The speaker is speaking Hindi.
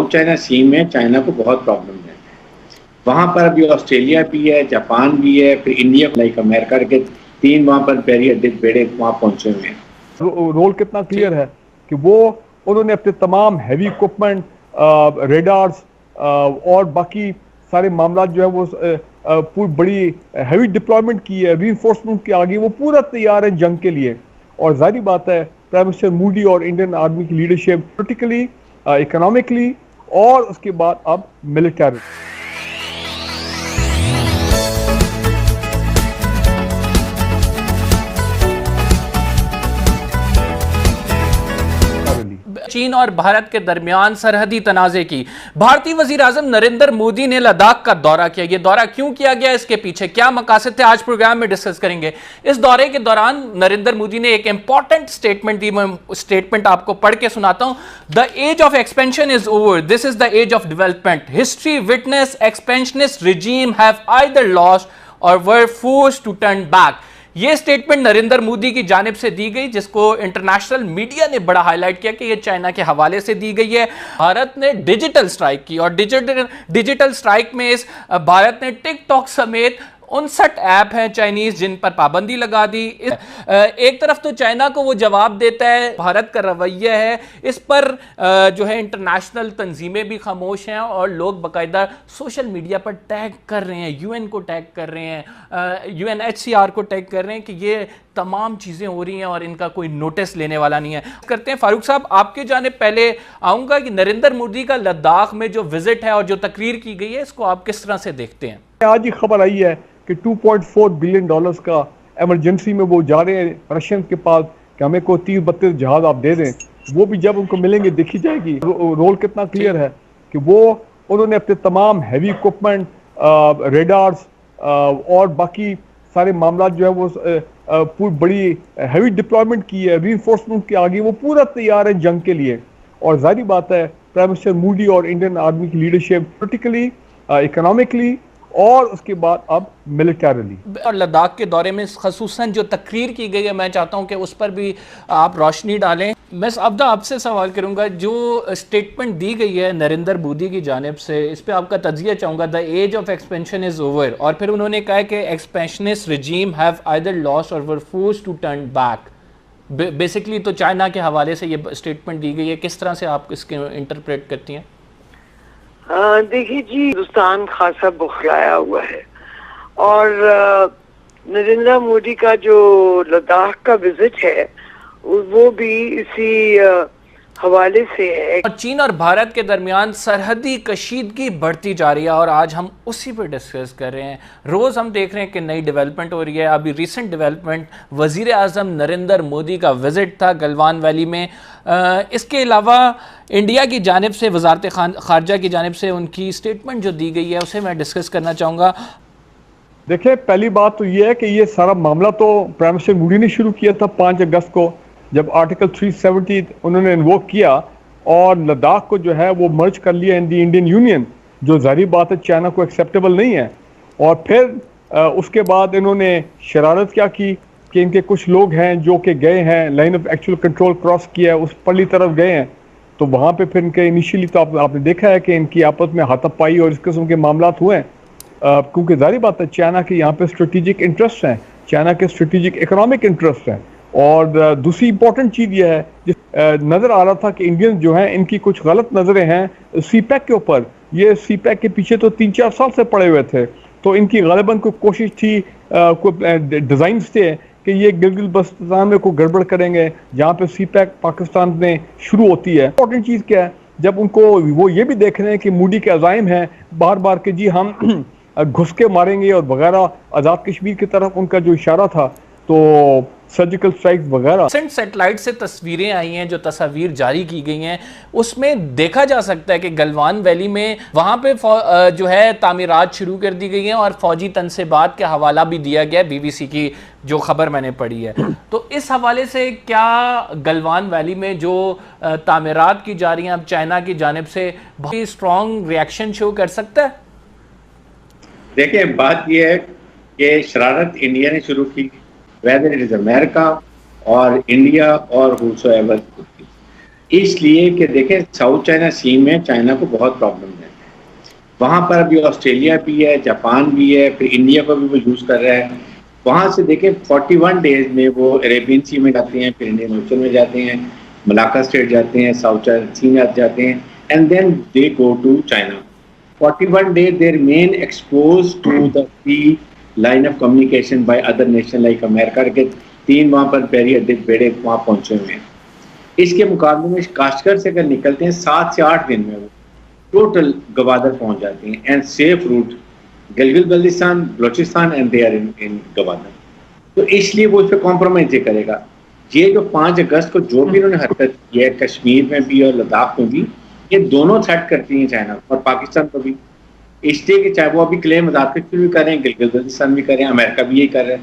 साउथ चाइना सी में चाइना को बहुत प्रॉब्लम है। वहाँ पर अभी ऑस्ट्रेलिया भी है, जापान भी है, फिर इंडिया लाइक अमेरिका के 3 वहाँ पर बैरियर बेड़े वहाँ पहुंचे हुए हैं। रोल कितना क्लियर है कि वो उन्होंने अपने तमाम हैवी इक्विपमेंट, रेडार्स और बाकी सारे मामला जो है वो पूरी बड़ी हैवी डिप्लॉयमेंट की है, रीइंफोर्समेंट की आगे वो पूरा तैयार है जंग के लिए। और जाहिर बात है प्राइम मिनिस्टर मोदी और इंडियन आर्मी की लीडरशिप पोलिटिकली, इकोनॉमिकली और उसके बाद अब मिलिटरी। चीन और भारत के दरमियान सरहदी तनाज़े की भारतीय वज़ीर आज़म नरेंद्र मोदी ने लद्दाख का दौरा किया। यह दौरा क्यों किया गया, इसके पीछे क्या मकासद थे, आज प्रोग्राम में डिस्कस करेंगे। इस दौरे के दौरान नरेंद्र मोदी ने एक इंपॉर्टेंट स्टेटमेंट दी। मैं स्टेटमेंट आपको पढ़ के सुनाता हूं। The age of expansion is over, this is the age of development. History witness expansionist regime have either lost or were forced to turn back. यह स्टेटमेंट नरेंद्र मोदी की जानिब से दी गई, जिसको इंटरनेशनल मीडिया ने बड़ा हाईलाइट किया कि यह चाइना के हवाले से दी गई है। भारत ने डिजिटल स्ट्राइक की और डिजिटल स्ट्राइक में इस भारत ने टिकटॉक समेत 59 ऐप हैं चाइनीज जिन पर पाबंदी लगा दी। एक तरफ तो चाइना को वो जवाब देता है, भारत का रवैया है इस पर जो है इंटरनेशनल तंजीमें भी खामोश हैं और लोग बाकायदा सोशल मीडिया पर टैग कर रहे हैं, यूएन को टैग कर रहे हैं, यूएनएचसीआर को टैग कर रहे हैं कि ये तमाम चीज़ें हो रही हैं और इनका कोई नोटिस लेने वाला नहीं है। करते हैं फारूक साहब, आपके जाने पहले आऊँगा कि नरेंद्र मोदी का लद्दाख में जो विजिट है और जो तकरीर की गई है, इसको आप किस तरह से देखते हैं? आज ही खबर आई है कि $2.4 बिलियन का एमरजेंसी में वो जा रहे हैं रशियन के पास कि हमें को 30-32 जहाज आप दे दें। वो भी जब उनको मिलेंगे देखी जाएगी। रोल कितना क्लियर है कि वो उन्होंने अपने तमाम हैवी इक्विपमेंट, रेडार्स और बाकी सारे मामला जो है वो पूरी बड़ी हैवी डिप्लॉयमेंट की है, रीइंफोर्समेंट की आगे वो पूरा तैयार है जंग के लिए। और जाहिर बात है प्राइम मिनिस्टर मोदी और इंडियन आर्मी की लीडरशिप पोलिटिकली, इकोनॉमिकली और उसके बाद अब मिलिटरीली। और लद्दाख के दौरे में खसूसन जो तकरीर की गई है, मैं चाहता हूं कि उस पर भी आप रोशनी डालें। मैं अब आपसे सवाल करूंगा, जो स्टेटमेंट दी गई है नरेंद्र मोदी की जानिब से, इस पर आपका तजिया चाहूँगा। The age of expansion is over, और फिर उन्होंने कहा कि expansionist regime have either lost or were forced to turn back. Basically तो चाइना के हवाले से ये स्टेटमेंट दी गई है, किस तरह से आप इसके इंटरप्रेट करती हैं? देखिए जी, हिंदुस्तान खासा बुखलाया हुआ है और नरेंद्र मोदी का जो लद्दाख का विजिट है वो भी इसी हवाले से है। और चीन और भारत के दरमियान सरहदी कशीदगी बढ़ती जा रही है और आज हम उसी पर डिस्कस कर रहे हैं। रोज़ हम देख रहे हैं कि नई डेवलपमेंट हो रही है। अभी रिसेंट डेवलपमेंट वज़ीर आज़म नरेंद्र मोदी का विज़िट था गलवान वैली में। इसके अलावा इंडिया की जानिब से, वज़ारत ख़ारजा की जानिब से उनकी स्टेटमेंट जो दी गई है उसे मैं डिस्कस करना चाहूँगा। देखिए, पहली बात तो ये है कि ये सारा मामला तो प्राइम मिनिस्टर मोदी ने शुरू किया था 5 अगस्त को, जब आर्टिकल 370 उन्होंने इन्वोक किया और लद्दाख को जो है वो मर्ज कर लिया इन दी इंडियन यूनियन, जो जाहिर बात है चाइना को एक्सेप्टेबल नहीं है। और फिर उसके बाद इन्होंने शरारत क्या की कि इनके कुछ लोग हैं जो कि गए हैं, line of actual control cross किया है, उस पल्ली तरफ गए हैं। तो वहाँ पे फिर इनके इनिशियली तो आपने देखा है कि इनकी आपस में हाथापाई और इस किस्म के मामला हुए हैं, क्योंकि जाहिर बात है चाइना के यहाँ पे स्ट्रेटेजिक इंटरेस्ट हैं, चाइना के स्ट्रेटेजिक इकोनॉमिक इंटरेस्ट हैं। और दूसरी इंपॉर्टेंट चीज़ यह है, नज़र आ रहा था कि इंडियन जो हैं इनकी कुछ गलत नज़रें हैं सीपैक के ऊपर। ये सीपैक के पीछे तो 3-4 साल से पड़े हुए थे, तो इनकी गालिबन कोई कोशिश थी, कोई डिज़ाइन थे कि ये गिलगित बल्तिस्तान में कोई गड़बड़ करेंगे जहाँ पे सीपैक पाकिस्तान में शुरू होती है। इंपॉर्टेंट चीज़ क्या है, जब उनको वो ये भी देख रहे हैं कि मोदी के अज़ाइम हैं बार बार कि जी हम घुस के मारेंगे और वगैरह, आज़ाद कश्मीर की तरफ उनका जो इशारा था, तो सर्जिकल स्ट्राइक वगैरह। सैटेलाइट से तस्वीरें आई हैं, जो तस्वीर जारी की गई हैं उसमें देखा जा सकता है कि गलवान वैली में वहाँ पे जो है तामीरात शुरू कर दी गई हैं और फौजी तनसेबात के हवाला भी दिया गया BBC की जो खबर मैंने पढ़ी है। तो इस हवाले से क्या गलवान वैली में जो तामीरात की जा रही हैं अब चाइना की जानिब से बहुत ही स्ट्रॉन्ग रिएक्शन शो कर सकता है? देखिए, बात यह है कि शरारत इंडिया ने शुरू की, whether it is America or India or whosoever. इसलिए कि देखें साउथ चाइना सी में चाइना को बहुत प्रॉब्लम है, वहाँ पर अभी ऑस्ट्रेलिया भी है, जापान भी है, फिर इंडिया को भी वो यूज़ कर रहा है। वहाँ से देखें 41 डेज में वो अरेबियन सी में जाते हैं, फिर इंडियन ओशन में जाते हैं, मलाक्का स्टेट जाते हैं, साउथ चाइना सी में जाते हैं, and then they go to China. 41 days they remain exposed to the free line of communication by other nation like America के 3 वहाँ पर बैरियर बेड़े वहाँ पहुँचे हुए हैं। इसके मुकाबले में काश्तकार से अगर निकलते हैं 7 से 8 दिन में वो टोटल गवादर पहुँच जाती हैं and safe route Gilgit Baltistan, Balochistan and they are in Gwadar. तो इसलिए वो इस पर कॉम्प्रोमाइज करेगा। ये जो 5 अगस्त को जो भी इन्होंने हरकत की है कश्मीर में भी और लद्दाख में भी, ये दोनों थ्रेट करती हैं चाइना और पाकिस्तान को भी। इसलिए कि चाहे वो अभी क्लेम आज़ाद कश्मीर भी कर रहे हैं, गिलगित बल्तिस्तान भी कर रहे हैं, अमेरिका भी यही कर रहा है।